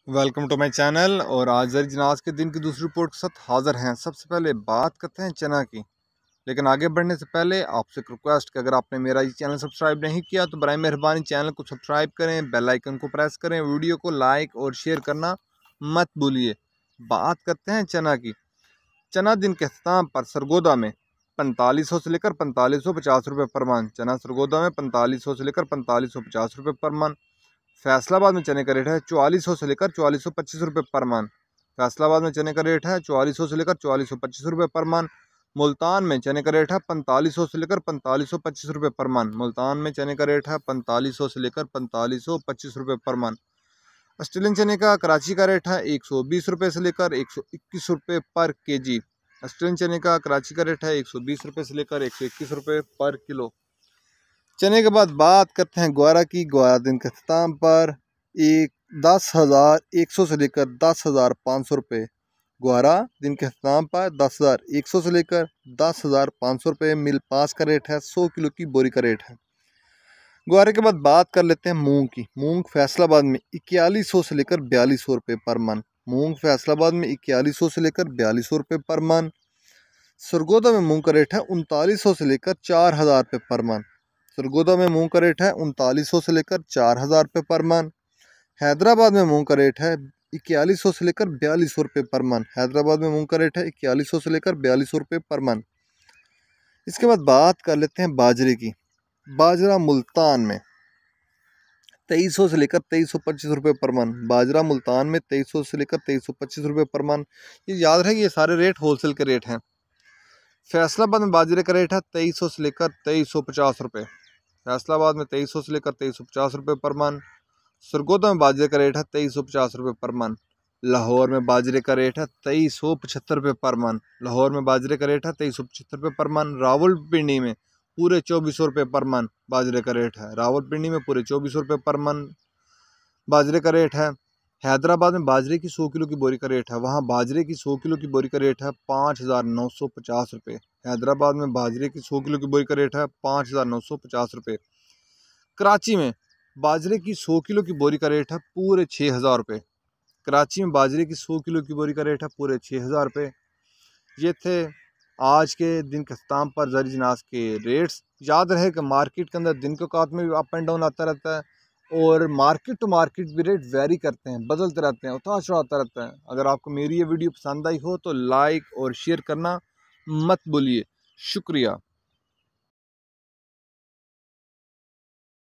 Welcome to my channel. और आज जनाज के दिन की दूसरी रिपोर्ट के साथ हाज़िर हैं। सबसे पहले बात करते हैं चना की, लेकिन आगे बढ़ने से पहले आपसे एक रिक्वेस्ट कि अगर आपने मेरा ये चैनल सब्सक्राइब नहीं किया तो बराए मेहरबानी चैनल को सब्सक्राइब करें, बेल आइकन को प्रेस करें, वीडियो को लाइक और शेयर करना मत भूलिए। बात करते हैं चना की। चना दिन के अख्ताम पर सरगोदा में 4500 से लेकर 4550 रुपये पर मन। चना सरगोदा में 4500 से लेकर 4550 रुपये पर मन। फैसलाबाद में चने का रेट है 4400 से लेकर 4425 रुपये पर मन। फैसलाबाद में चने का रेट है 4400 से लेकर 4425 रुपये पर मन। मुल्तान में चने का रेट है 4500 से लेकर 4525 रुपये पर मन। मुल्तान में चने का रेट है 4500 से लेकर 4525 रुपये पर मन। ऑस्ट्रेलियन चने का कराची का रेट है 120 रुपये से लेकर 121 रुपये पर केजी। ऑस्ट्रेलियन चने का कराची का रेट है 120 रुपये से लेकर 121 रुपये पर किलो। चने के बाद बात करते हैं ग्वारा की। ग्वारा दिन के अख्ताम पर 10,100 से लेकर 10,500 रुपये। ग्वारा दिन के अख्ताम पर 10,100 से लेकर 10,500 रुपये मिल पास का रेट है। 100 किलो की बोरी का रेट है। ग्वारे के बाद बात कर लेते हैं मूंग की। मूंग फैसलाबाद में 4100 से लेकर 4200 रुपये पर मन। मूंग फैसलाबाद में 4100 से लेकर 4200 रुपये पर मन। सरगोदा में मूंग का रेट है 3900 से लेकर 4000 रुपये पर मन। सरगोदा में मूंग का रेट है 3900 से लेकर 4000 रुपये पर मन। हैदराबाद में मूंग का रेट है 4100 से लेकर 4200 रुपये पर मन। हैदराबाद में मूंग का रेट है 4100 से लेकर 4200 रुपये पर मन। इसके बाद बात कर लेते हैं बाजरे की। बाजरा मुल्तान में 2300 से लेकर 2325 रुपये पर मन। बाजरा मुल्तान में 2300 से लेकर 2325 रुपये पर मन। ये याद रहे कि ये सारे रेट होलसेल के रेट हैं। फैसलाबाद में बाजरे का रेट है 2300 से लेकर 2350 रुपये। फैसलाबाद में 2300 से लेकर 2350 रुपये पर मन। सरगोदा में बाजरे का रेट है 2350 रुपये पर मन। लाहौर में बाजरे का रेट है 2375 रुपये पर मन। लाहौर में बाजरे का रेट है 2375 रुपये पर मन। रावलपिंडी में पूरे 2400 रुपये पर मन बाजरे का रेट है। रावलपिंडी में पूरे 2400 रुपये पर मन बाजरे का रेट है। हैदराबाद में बाजरे की 100 किलो की बोरी का रेट है, वहाँ बाजरे की 100 किलो की बोरी का रेट है 5,950 रुपये। हैदराबाद में बाजरे की 100 किलो की बोरी का रेट है 5,950 रुपये। कराची में बाजरे की 100 किलो की बोरी का रेट है पूरे 6,000 रुपये। कराची में बाजरे की 100 किलो की बोरी का रेट है पूरे 6,000 रुपये। ये थे आज के दिन के अख्ताम पर ज़र जिनास के रेट्स। याद रहे कि मार्केट के अंदर दिन के औकात में भी अप एंड डाउन आता रहता है और मार्केट टू मार्केट भी रेट वेरी करते हैं, बदलते रहते हैं, उतार चढ़ाव आता रहता है। अगर आपको मेरी ये वीडियो पसंद आई हो तो लाइक और शेयर करना मत भूलिए। शुक्रिया।